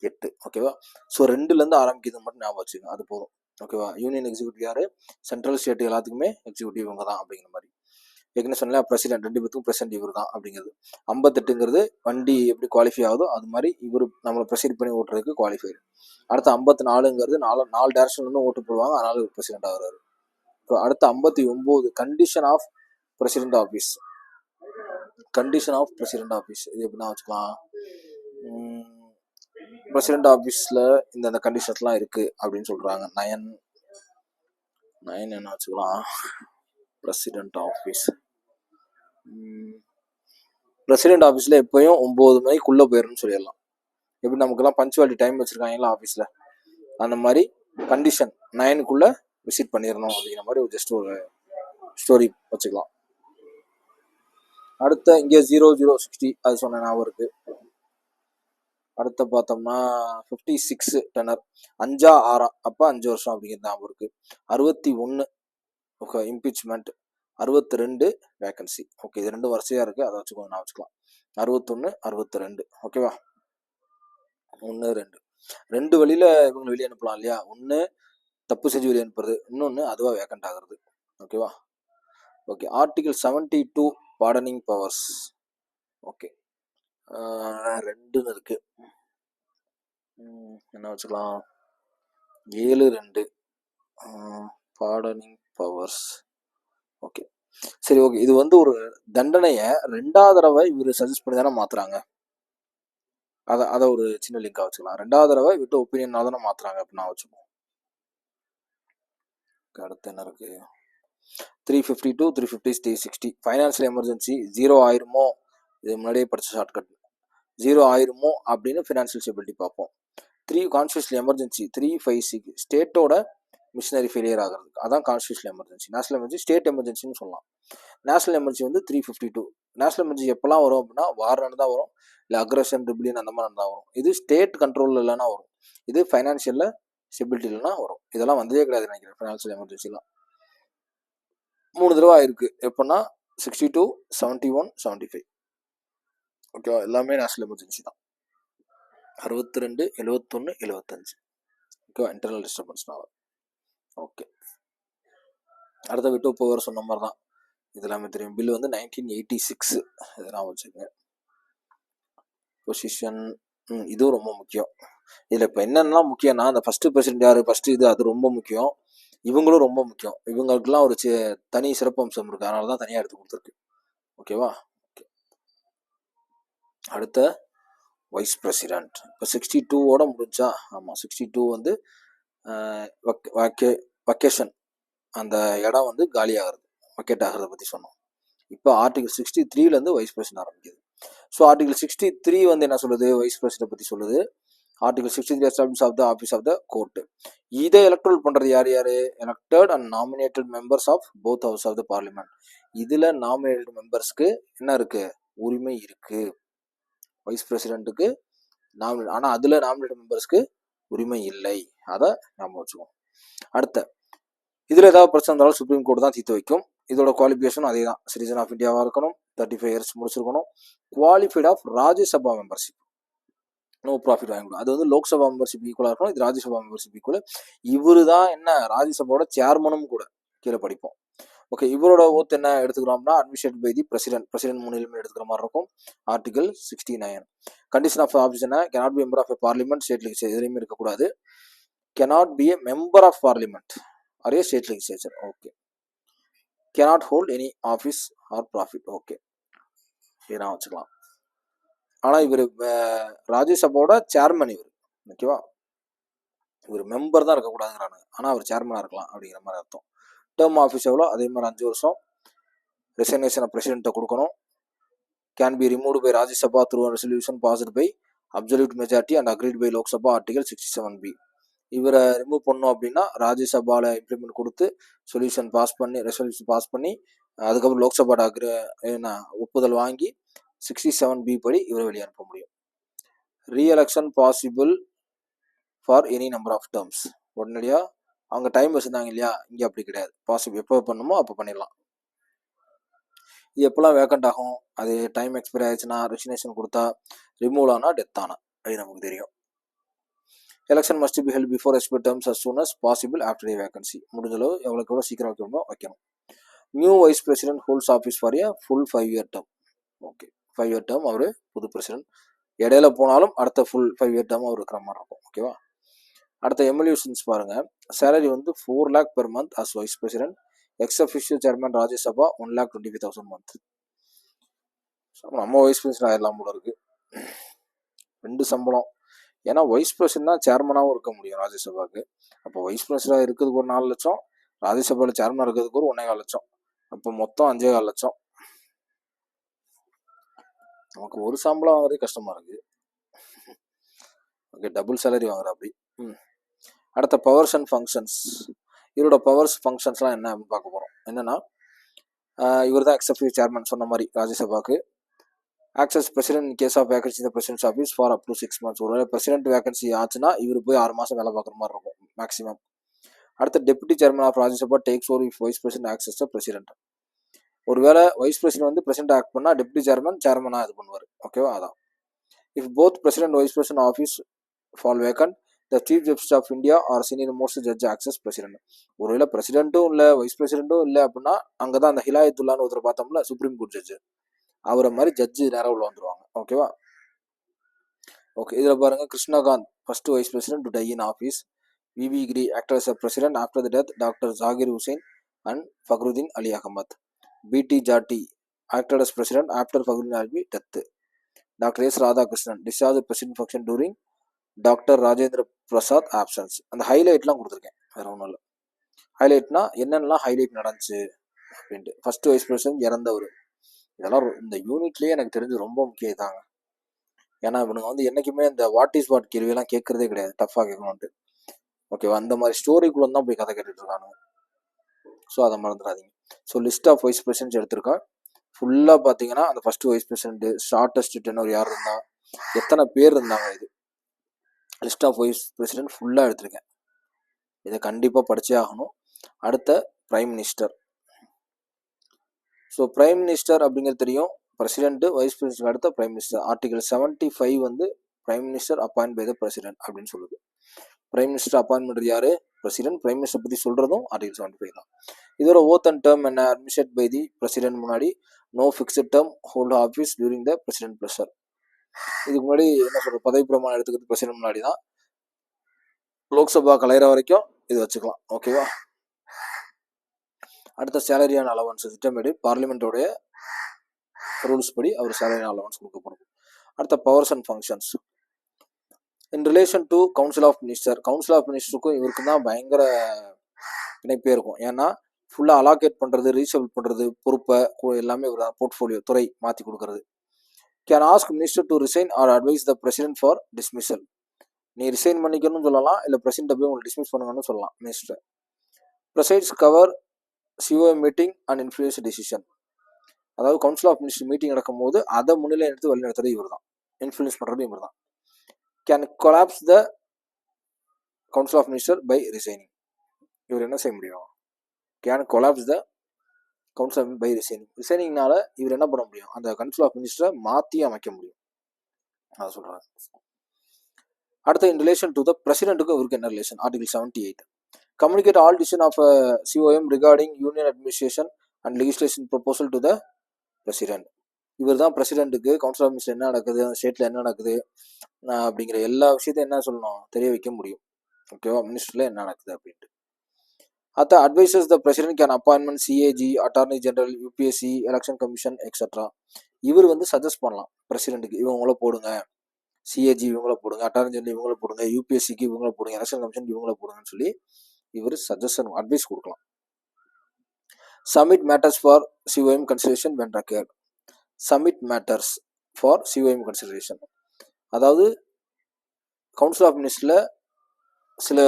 8. ஓகேவா? ஸோ 2லேருந்து ஆரம்பிக்கிறது மட்டும் ஞாபகம் வச்சுக்கோங்க, அது போதும். ஓகேவா? யூனியன் எக்ஸிக்யூட்டிவ் யாரு? சென்ட்ரல் ஸ்டேட் எல்லாத்துக்குமே எக்ஸிக்யூட்டிவ் இவங்க தான் அப்படிங்கிற மாதிரி. ஏற்கனவே சொன்னா பிரசிடென்ட் 2 பேத்துக்கும் பிரசிடென்ட் இவர் தான் அப்படிங்கிறது. 58ங்கிறது வண்டி எப்படி குவாலிஃபை ஆகுதோ அது மாதிரி இவர் நம்மளை ப்ரெசைட் பண்ணி ஓட்டுறதுக்கு குவாலிஃபைடு. அடுத்து 54ங்கிறது 4 டேரக்ஷன்லேருந்து ஓட்டு போடுவாங்க, அதனால இவர் பிரசிடென்ட் ஆகிறாரு. இப்போ அடுத்து 59 condition of president office. Condition of president office இது எப்படின்னா வச்சுக்கலாம், பிரசிடென்ட் ஆஃபீஸில் இந்த கண்டிஷன்ஸ்லாம் இருக்குது அப்படின்னு சொல்கிறாங்க. 9 என்ன வச்சுக்கலாம், பிரசிடென்ட் ஆஃபீஸ். பிரசிடென்ட் ஆஃபீஸில் எப்போயும் 9 மணிக்குள்ளே போயிடணும்னு சொல்லிடலாம். எப்படி நமக்குலாம் பஞ்சுவாலிட்டி டைம் வச்சுருக்காங்களா ஆஃபீஸில், அந்த மாதிரி கண்டிஷன் 9க்குள்ளே விசிட் பண்ணிடணும் அப்படிங்கிற மாதிரி ஒரு ஜஸ்ட் ஒரு ஸ்டோரி வச்சுக்கலாம். அடுத்த இங்கே 0060 அது சொன்ன ஞாபகம் இருக்கு. அடுத்த பார்த்தோம்னா 56 டெனர் 5 6 அப்போ 5 வருஷம் அப்படிங்கிறது ஞாபகம் இருக்கு. 61 ஓகே இம்பீச்மெண்ட். 62 வேகன்சி. ஓகே இது 2 வரிசையா இருக்கு, அதை வச்சுக்கோங்க, நான் வச்சுக்கலாம். 61 62 ஓகேவா? 1 2 வழியில இவங்க வெளியே அனுப்பலாம் இல்லையா? ஒன்று தப்பு செஞ்சு வெளியே அனுப்புறது, இன்னொன்று அதுவாக வேக்கண்ட் ஆகுறது. ஓகேவா? Okay. Article 72 pardoning powers. Okay 2ன்னு இருக்கு, என்ன வச்சுக்கலாம், 7 பார்டனிங் பவர்ஸ். ஓகே சரி ஓகே. இது ஒரு தண்டனையை 2வது தடவை இவர் சஜஸ்ட் பண்ணி தானே மாத்துறாங்க. அதை ஒரு சின்ன லிங்கா வச்சுக்கலாம். 2வது தடவை விட்டு ஒப்பீனியனால தானே மாத்துறாங்க அப்படின்னு நான் வச்சுப்போம். அடுத்து என்ன இருக்கு, 352 350 360 ஃபைனான்சியல் எமர்ஜென்சி 0 ஆயிருமோ, இது முன்னாடியே படிச்ச ஷார்ட்கட். 0 ஆயிருமோ அப்படின்னு ஃபினான்ஷியல் ஸ்டெபிலிட்டி பார்ப்போம். 3 கான்ஸ்டியூஷனல் எமர்ஜென்சி 356 ஸ்டேட்டோட மிஷினரி ஃபெயிலியர் ஆகிறது, அதான் constitutional emergency. National emergency state எமர்ஜென்சின்னு சொல்லலாம். National emergency 352. நேஷனல் எமர்ஜென்சி எப்பெல்லாம் வரும் அப்படின்னா வார் நடந்தால் வரும், இல்லை அக்ரஷன் ரிபிலியன் அந்த மாதிரி நடந்தால் வரும். இது ஸ்டேட் கண்ட்ரோலில் இல்லைன்னா வரும், இது ஃபைனான்ஷியலில் ஸ்டெபிலிட்டி இல்லைன்னா வரும். இதெல்லாம் வந்ததே கிடையாது நினைக்கிறேன் ஃபைனான்ஷியல் எமர்ஜென்சிலாம். 3 தடவை ஆயிருக்கு. எப்போன்னா 62 71 75. ஓகேவா? எல்லாமே நேஷனல் எமர்ஜென்சி தான். 62 71 75 ஓகேவா? இன்டர்னல் டிஸ்டர்பன்ஸ்னால. ஓகே, அடுத்த விட்டு போவர் சொன்ன மாதிரி தான் இது எல்லாமே தெரியும். பில் வந்து 1986 இதெல்லாம் வச்சுக்கோங்க. பொசிஷன் இதுவும் ரொம்ப முக்கியம். இதில் இப்போ என்னென்னலாம் முக்கியம்னா, அந்த ஃபஸ்ட்டு பிரசிடென்ட் யார், ஃபஸ்ட்டு இது அது ரொம்ப முக்கியம். இவங்களும் ரொம்ப முக்கியம். இவங்களுக்குலாம் ஒரு தனி சிறப்பம்சம் இருக்குது, அதனால தான் தனியாக எடுத்து கொடுத்துருக்கு. ஓகேவா? ஓகே, அடுத்த வைஸ் பிரசிடென்ட். இப்போ 62ஓட முடிஞ்சா? ஆமாம், 62 வந்து வக்கேஷன், அந்த இடம் வந்து காலி ஆகிறது, வக்கேட் ஆகிறத பற்றி சொன்னோம். இப்போ ஆர்டிகல் 63லேருந்து வைஸ் பிரசிடென்ட் ஆரம்பிக்குது. ஸோ ஆர்டிகல் 63 வந்து என்ன சொல்லுது, வைஸ் பிரசிடென்ட் பற்றி சொல்லுது. Article 63 establish of the office of the court. இதை எலக்ட்ரல் பண்ணுறது யார் யார்? Elected and nominated members of both house of the parliament. இதில் நாமினேட்டட் மெம்பர்ஸ்க்கு என்ன இருக்கு, உரிமை இருக்கு. வைஸ் பிரசிடென்ட்டுக்கு நாமினேட், ஆனால் அதில் நாமினேட்டட் மெம்பர்ஸ்க்கு உரிமை இல்லை. அதை ஞாபகம் வச்சுக்கோம். அடுத்த இதில் ஏதாவது பிரச்சனை இருந்தாலும் சுப்ரீம் கோர்ட் தான் தீர்த்து வைக்கும். இதோட குவாலிஃபிகேஷன் அதே தான், சிட்டிசன் ஆஃப் இந்தியாவாக இருக்கணும், 35 இயர்ஸ் முடிச்சிருக்கணும், qualified of Rajya Sabha membership, no profit வாங்கணும். அது வந்து லோக்சபா மெம்பர்ஷிப் ஈக்குவலாக இருக்கணும், இது ராஜ்யசபா மெம்பர்ஷிப் ஈக்குவல். இவரு தான் என்ன, ராஜ்யசபாவோட சேர்மனும் கூட, கீழே படிப்போம். ஓகே, இவரோட ஓத் என்ன எடுத்துக்கிறோம்னா, அட்மினிஸ்ட்ரேட் பை தி பிரசிடென்ட் முன்னிலைமை எடுத்துக்கிற மாதிரி இருக்கும். ஆர்டிகல் 69. கண்டிஷன் ஆஃப் ஆஃபீஸ் என்ன, cannot be member of a parliament, state legislature எதுலையுமே இருக்கக்கூடாது. cannot be a member of parliament or a state legislature. Okay, cannot hold any office or profit. Okay, இதெல்லாம் வச்சுக்கலாம். ஆனால் இவர் ராஜ்யசபாவோட சேர்மன் இவர். ஓகேவா? இவர் மெம்பர் தான் இருக்கக்கூடாதுங்கிறாங்க, ஆனால் அவர் சேர்மனாக இருக்கலாம் அப்படிங்கிற மாதிரி அர்த்தம். டேர்ம் ஆஃபீஸ் எவ்வளோ, அதே மாதிரி 5 வருஷம். ரெசிக்னேஷன் ஆஃப் பிரசிடென்ட்டை கொடுக்கணும். Can be removed by Rajya Sabha through resolution passed by absolute majority and agreed by Lok Sabha article 67B. இவரை ரிமூவ் பண்ணோம் அப்படின்னா ராஜ்யசபாவில் இம்ப்ளிமெண்ட் கொடுத்து சொல்யூஷன் பாஸ் பண்ணி, ரெசல்யூஷன் பாஸ் பண்ணி, அதுக்கப்புறம் லோக்சபாவோட ஒப்புதல் வாங்கி 67B படி இவரை வெளியே அனுப்ப முடியும். Reelection possible for any number of terms. உடனடியாக அவங்க டைம் வச்சுருந்தாங்க இல்லையா, இங்கே அப்படி கிடையாது, பாசிபிள் எப்போ பண்ணணுமோ அப்போ பண்ணிடலாம். இது எப்போல்லாம் வேக்கண்ட் ஆகும், அது டைம் எக்ஸ்பைரி ஆயிடுச்சுன்னா, ரெசிக்னேஷன் கொடுத்தா, ரிமூவ் ஆனால் டெத் ஆனால், அது நமக்கு தெரியும். Election must be held before expiry terms as soon as possible after a vacancy. முடிஞ்சளவு எவ்வளோக்கு எவ்வளோ சீக்கிரம் வைக்கணுமோ வைக்கணும். New vice president holds office for a full 5 year term. Okay, 5 year term அவர் புது பிரசிடென்ட், இடையில போனாலும் அடுத்த ஃபுல் 5 இயர் டேர்ம் அவர் இருக்கிற மாதிரி இருக்கும். ஓகேவா? அடுத்த எமல்யூஷன்ஸ் பாருங்க. சேலரி வந்து 4 lakh per month as vice president. X official chairman Rajya Sabha 1,25,000 month. நம்ம வைஸ் பிரசிடென்ட் ஆயிடலாம் போல இருக்கு, 2 சம்பளம். ஏன்னா வைஸ் பிரசிடென்ட் தான் சேர்மனாகவும் இருக்க முடியும் ராஜ்யசபாவுக்கு. அப்போ வைஸ் பிரசிடென்ட் இருக்கிறதுக்கு ஒரு 4 லட்சம், ராஜ்யசபாவில் சேர்மனாக இருக்கிறதுக்கு ஒரு 1.25 லட்சம், அப்போ மொத்தம் 5.25 லட்சம். நமக்கு ஒரு சம்பளம் வாங்குறது கஷ்டமா இருக்கு. ஓகே, டபுள் சேலரி வாங்குற அப்படி. அடுத்த பவர்ஸ் அண்ட் ஃபங்க்ஷன்ஸ். இவரோட பவர்ஸ் ஃபங்க்ஷன்ஸ்லாம் என்ன அப்படின்னு பார்க்க போகிறோம். என்னன்னா, இவர் தான் எக்ஸப்டிவ் சேர்மன் சொன்ன மாதிரி ராஜ்யசபாவுக்கு. Acts as president case of vacancy இந்த president office for up to 6 months. ஒருவேளை பிரசிடென்ட் வேகன்சி ஆச்சுன்னா இவர் போய் 6 மாதம் வேலை பார்க்குற மாதிரி இருக்கும் மேக்ஸிமம். அடுத்த deputy chairman of Rajya Sabha takes over if vice president acts the president. ஒருவேளை வைஸ் பிரசிடென்ட் வந்து பிரசிடென்ட் ஆக்ட் பண்ணால் டெப்யூட்டி சேர்மனாக இது பண்ணுவார். ஓகேவா? அதான். If both president vice president office fall vacant, the chief justice of India or senior most judge acts president. ஒருவேளை பிரசிடென்ட்டும் இல்லை வைஸ் பிரசிடென்ட்டும் இல்லை அப்படின்னா அங்கே தான் அந்த ஹிலாயத்துல்லான்னு ஒருத்தர் பார்த்தோம்ல, சுப்ரீம் கோர்ட் ஜட்ஜு, அவரை மாதிரி ஜட்ஜு நேரம் உள்ள வந்துருவாங்க. ஓகேவா? ஓகே, இதில் பாருங்க, Krishnakanth first vice president to die in office. V V Giri actor as a president after the death doctor Zakir Hussain and Fakhruddin அலி அகமத். பிடி ஜாட்டி acted as president after Fakhruddin அலி death. Doctor S Radhakrishnan discharge president function touring doctor Rajendra Prasad options. அந்த ஹைலைட்லாம் கொடுத்துருக்கேன், வேற ஒன்றும் இல்லை. ஹைலைட்னா என்னென்னலாம் ஹைலைட் நடந்துச்சு அப்படின்ட்டு. ஃபர்ஸ்ட் வைஸ் பிரசிடென்ட் இறந்தவர், இதெல்லாம் இந்த யூனிட்லேயே எனக்கு தெரிஞ்சு ரொம்ப முக்கியம் இதாங்க. ஏன்னா இவனுங்க வந்து என்றைக்குமே இந்த வாட் இஸ் வாட் கேள்வியெல்லாம் கேட்கறதே கிடையாது, டஃப்பாக கேட்கணுன்ட்டு. ஓகேவா? அந்த மாதிரி ஸ்டோரிக்குள்ள தான் போய் கதை கேட்டுட்டு இருக்கானுங்க. ஸோ அதை மறந்துடாதீங்க. So list of vice presidents எடுத்திருக்கா. ஃபுல்லாக பார்த்தீங்கன்னா அந்த first vice president, shortest tenure யார் இருந்தா, எத்தனை பேர் இருந்தாங்க, இது லிஸ்ட் ஆஃப் வைஸ் பிரசிடென்ட் ஃபுல்லாக எடுத்திருக்கேன். இதை கண்டிப்பாக படிச்சே ஆகணும். அடுத்த prime minister. So prime minister அப்படிங்கிறது தெரியும், பிரசிடென்ட் வைஸ் பிரசிடென்ட் அடுத்த பிரைம் மினிஸ்டர். ஆர்டிகல் 75 வந்து prime minister appoint by the president அப்படின்னு சொல்லுது. பிரைம் மினிஸ்டர் அப்பாயின்ட் பண்ணுறது யாரு? பிரசிடென்ட். பிரைம் மினிஸ்டர் பற்றி சொல்கிறதும் ஆர்டிகல் 75 தான். இதோட ஓத் அண்ட் டேர்ம் என்ன? அட்மினிஸ்ட்ரேட் பை தி பிரசிடென்ட் முன்னாடி no fixed term hold office during the president pleasure. இதுக்கு முன்னாடி என்ன சொல்ற பதவி பிரமாணம் எடுத்துக்கிறது பிரசிடென்ட் முன்னாடி தான். லோக்சபா கலையிற வரைக்கும் இது வச்சுக்கலாம். ஓகேவா? அடுத்த சேலரி அண்ட் அலவன்ஸ் திட்டமிடு பார்லிமெண்டோடைய ரூல்ஸ் படி அவர் சேலரி அண்ட் அலவன்ஸ் கொடுக்கப்படும். அடுத்த powers and functions in relation to council of minister. Council of மினிஸ்டருக்கும் இவருக்கு தான் பயங்கர இணைப்பே இருக்கும். ஏன்னா ஃபுல்லாக அலாகேட் பண்ணுறது, ரீஷபிள் பண்ணுறது, பொறுப்பை எல்லாமே இவர் தான். போர்ட்ஃபோலியோ துறை மாற்றி கொடுக்கறது. Can ask minister to resign or advise the president for dismissal. நீ ரிசைன் பண்ணிக்கணும்னு சொல்லலாம், இல்லை பிரசிடென்ட் போய் உங்களுக்கு டிஸ்மிஸ் பண்ணுங்கன்னு சொல்லலாம் minister. Presides over COM meeting and influence decision. அதாவது கவுன்சில் ஆஃப் மினிஸ்டர் மீட்டிங் நடக்கும் போது அதை முன்னிலை எடுத்து வழி நடத்துறது இவர் தான். இன்ஃப்ளூயன்ஸ் பண்ணுறது இவர் தான். Can collapse the council of minister by resigning. இவர் என்ன செய்ய முடியும்? Can collapse the council of by resigning. ரிசைனிங்னால இவர் என்ன பண்ண முடியும்? அந்த கவுன்சில் ஆஃப் மினிஸ்டரை மாற்றி அமைக்க முடியும். அதை சொல்கிறாங்க. அடுத்த இன் ரிலேஷன் டு த பிரசிடென்ட்டுக்கும் இவருக்கு என்ன relation? Article 78 communicate all decision of COM regarding union administration and legislation proposal to the president. இவர் தான் பிரசிடென்ட்டுக்கு கவுன்சில் ஆஃப் மினிஸ்டர் என்ன நடக்குது, ஸ்டேட்டில் என்ன நடக்குது அப்படிங்கிற எல்லா விஷயத்தையும் என்ன சொல்லணும்? தெரிய வைக்க முடியும். ஓகேவா? மினிஸ்டரில் என்ன நடக்குது அப்படின்ட்டு. அடுத்த advices the president can appointment CAG, attorney general, UPSC, election commission etcetera. இவர் வந்து சஜஸ்ட் பண்ணலாம் பிரசிடென்ட்டுக்கு, இவங்கள போடுங்க, சிஏஜி இவங்கள போடுங்க, அட்டார்னி ஜெனரல் இவங்கள போடுங்க, யூபிஎஸ்சிக்கு இவங்கள போடுங்க, எலெக்ஷன் கமிஷன் இவங்கள போடுங்கன்னு சொல்லி இவர் சஜஷன் அட்வைஸ் கொடுக்கலாம். Submit matters for COM consideration when required. Submit matters for COM consideration. அதாவது கவுன்சில் ஆஃப் மினிஸ்டரில் சில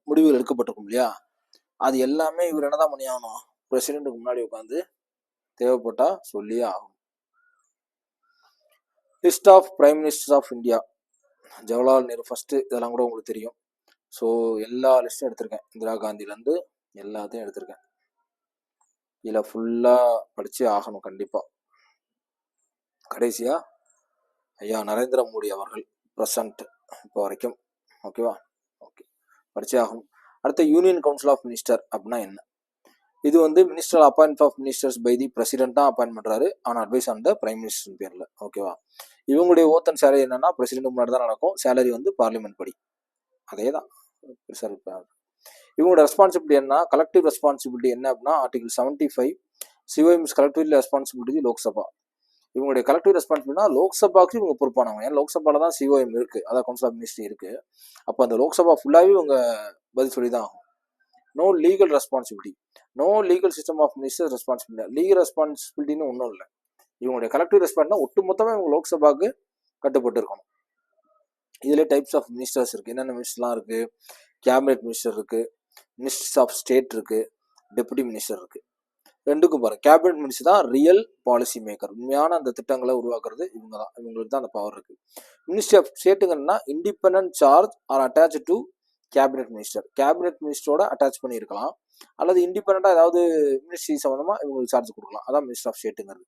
முடிவுகள் எடுக்கப்பட்டிருக்கும் இல்லையா, அது எல்லாமே இவர் என்ன தான் பண்ணி ஆகணும்? பிரசிடென்ட்டுக்கு முன்னாடி உட்காந்து தேவைப்பட்டா சொல்லியே ஆகும். List of prime ministers of India. Jawaharlal Nehru first, இதெல்லாம் கூட உங்களுக்கு தெரியும். ஸோ எல்லா லிஸ்ட்டும் எடுத்திருக்கேன். இந்திரா காந்திலேருந்து எல்லாத்தையும் எடுத்திருக்கேன். இதில் ஃபுல்லாக படித்து ஆகணும் கண்டிப்பாக. கடைசியாக ஐயா நரேந்திர மோடி அவர்கள் ப்ரெசண்ட் இப்போ வரைக்கும். ஓகேவா? ஓகே, படித்தே ஆகணும். அடுத்த யூனியன் கவுன்சில் ஆஃப் மினிஸ்டர் அப்படின்னா என்ன? இது வந்து minister appoint of ministers by the president தான் அப்பாயின்ட் பண்ணுறாரு. ஆனால் advice on the prime minister பேரில். ஓகேவா? இவங்களுடைய ஓத் அண்ட் சேலரி என்னன்னா பிரசிடென்ட் முன்னாடி தான் நடக்கும். சேலரி வந்து பார்லிமெண்ட் படி அதே தான். இவங்களோட ரெஸ்பான்சிபிலிட்டி என்ன? கலெக்டிவ் ரெஸ்பான்சிபிலிட்டி என்ன அப்படின்னா article 75 COM is collectively responsibility Lok Sabha. இவங்களுடைய கலெக்டிவ் ரெஸ்பான்சிபிலிட்டினா லோக்சபாவுக்கு இவங்க பொறுப்பானவங்க. ஏன்னா லோக்சபால தான் சிஓஎம் இருக்கு, அதான் கவுன்சில் ஆஃப் மினிஸ்ட்ரி இருக்கு. அப்போ அந்த லோக்சபா ஃபுல்லாகவே இவங்க பதில் சொல்லி தான் ஆகும். No legal responsibility, no legal system of minister responsibility. Legal ரெஸ்பான்சிபிலிட்டின்னு ஒன்றும் இல்லை. இவங்களுடைய கலெக்டிவ் ரெஸ்பான்ஸ்னா ஒட்டு மொத்தமாக இவங்க லோக்சபாவுக்கு கட்டுப்பட்டு இருக்கணும். இதுல டைப்ஸ் ஆஃப் மினிஸ்டர்ஸ் இருக்கு. என்னென்ன மினிஸ்டர்லாம் இருக்கு? கேபினெட் மினிஸ்டர் இருக்கு, மினிஸ்டர்ஸ் ஆஃப் ஸ்டேட் இருக்கு, டெபுட்டி மினிஸ்டர் இருக்கு. ரெண்டுக்கும் பாருங்க, கேபினெட் மினிஸ்டர் தான் ரியல் பாலிசி மேக்கர், உண்மையான அந்த திட்டங்களை உருவாக்குறது இவங்க தான். இவங்களுக்கு தான் அந்த பவர் இருக்கு. மினிஸ்ட்ரி ஆஃப் ஸ்டேட்டுங்கன்னா independent charge or attach to cabinet minister. Cabinet மினிஸ்டரோட அட்டாச் பண்ணி இருக்கலாம், அல்லது இண்டிபெண்டா ஏதாவது மினிஸ்ட்ரி சம்பந்தமா இவங்களுக்கு சார்ஜ் கொடுக்கலாம். அதான் மினிஸ்டர் ஆஃப் ஸ்டேட்டுங்கிறது.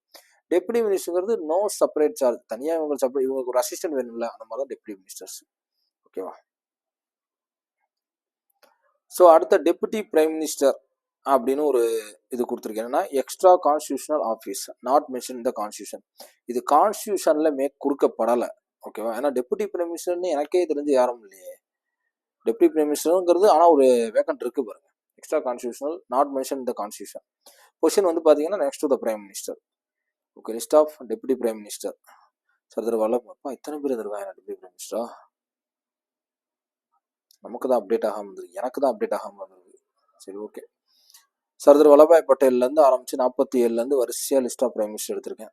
டெப்யூட்டி மினிஸ்டருங்கிறது நோ செப்பரேட் சார்ஜ், தனியாக இவங்களுக்கு செப்பரேட், இவங்களுக்கு ஒரு அசிஸ்டன்ட் வேணும்ல, அந்த மாதிரி தான் டெப்யூட்டி மினிஸ்டர்ஸ். ஓகேவா? ஸோ அடுத்த டெப்யூட்டி பிரைம் மினிஸ்டர் அப்படின்னு ஒரு இது கொடுத்துருக்கேன். என்னன்னா extra constitutional office not mention in the constitution. இது கான்ஸ்டியூஷன்ல கொடுக்கப்படலை. ஓகேவா? ஏன்னா டெப்யூட்டி பிரைம் மினிஸ்டர்னு எனக்கே தெரிஞ்சு யாரும் இல்லையே. டெப்யூட்டி பிரைம் மினிஸ்டருங்கிறது ஆனால் ஒரு வேக்கன்ட் இருக்கு பாருங்க. Extra constitutional not mention in the constitution. Position வந்து பார்த்தீங்கன்னா next to the prime minister. Okay, list of deputy prime minister. Sardar Vallabhbhai இத்தனை பேர் இருந்திருக்காங்க டெப்யூட்டி பிரைம் மினிஸ்டரா? நமக்கு தான் அப்டேட் ஆகாமல் இருந்திருக்கு, எனக்கு தான் அப்டேட் ஆகாமல் இருந்திருக்கு. சரி, ஓகே. சர்தார் வல்லபாய் பட்டேல்லேருந்து ஆரம்பிச்சு 47லேருந்து வரிசையாக லிஸ்ட் ஆஃப் பிரைம் மினிஸ்டர் எடுத்திருக்கேன்.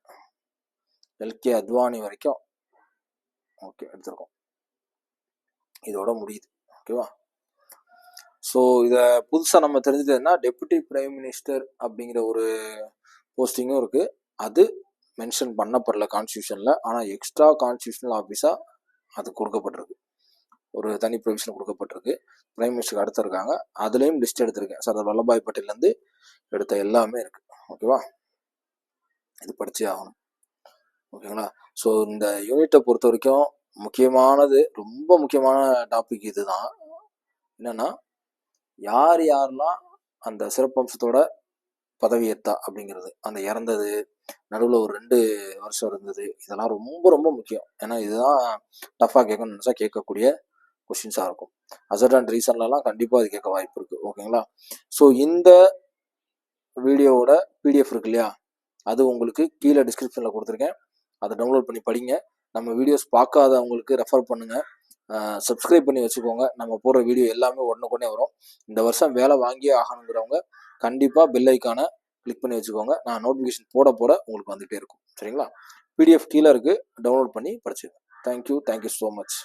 எல்கே அத்வானி வரைக்கும் ஓகே எடுத்திருக்கோம். இதோட முடியுது. ஓகேவா? ஸோ இதை புதுசாக நம்ம தெரிஞ்சதுன்னா டெப்யூட்டி பிரைம் மினிஸ்டர் அப்படிங்கிற ஒரு போஸ்டிங்கும் இருக்குது. அது மென்ஷன் பண்ணப்படல கான்ஸ்டியூஷனில், ஆனால் எக்ஸ்ட்ரா கான்ஸ்டியூஷனல் ஆஃபீஸாக அது கொடுக்கப்பட்டிருக்கு. ஒரு தனி ப்ரொவிஷன் கொடுக்கப்பட்டிருக்கு. பிரைம் மினிஸ்டருக்கு அடுத்து இருக்காங்க, அதுலேயும் லிஸ்ட் எடுத்திருக்கேன். சர்தார் வல்லபாய் பட்டேல்லேருந்து எடுத்த எல்லாமே இருக்குது. ஓகேவா? இது படிச்சே ஆகணும். ஓகேங்களா? ஸோ இந்த யூனிட்டை பொறுத்த வரைக்கும் முக்கியமானது, ரொம்ப முக்கியமான டாபிக் இதுதான். என்னன்னா, யார் யாரெல்லாம் அந்த சிறப்பம்சத்தோட பதவி ஏத்தா அப்படிங்கிறது, அந்த இறந்தது, நடுவில் ஒரு 2 வருஷம் இருந்தது, இதெல்லாம் ரொம்ப ரொம்ப முக்கியம். ஏன்னா இதுதான் டஃப்பாக கேட்கணும்னு நினச்சா கேட்கக்கூடிய கொஷின்ஸாக இருக்கும். அசட் அண்ட் ரீசன்லலாம் கண்டிப்பாக அது கேட்க வாய்ப்பு இருக்குது. ஓகேங்களா? ஸோ இந்த வீடியோவோட பிடிஎஃப் இருக்கு இல்லையா, அது உங்களுக்கு கீழே டிஸ்கிரிப்ஷனில் கொடுத்துருக்கேன். அதை டவுன்லோட் பண்ணி படிங்க. நம்ம வீடியோஸ் பார்க்காதவங்களுக்கு ரெஃபர் பண்ணுங்கள். சப்ஸ்கிரைப் பண்ணி வச்சுக்கோங்க. நம்ம போடுற வீடியோ எல்லாமே உடனுக்குடனே வரும். இந்த வருஷம் வேலை வாங்கியே ஆகணுங்கிறவங்க கண்டிப்பாக பெல் ஐக்கானை கிளிக் பண்ணி வச்சுக்கோங்க. நான் நோட்டிஃபிகேஷன் போட போட உங்களுக்கு வந்துகிட்டே இருக்கும். சரிங்களா? பிடிஎஃப் கீழே இருக்குது, டவுன்லோட் பண்ணி படிச்சுக்கோங்க. Thank you so much.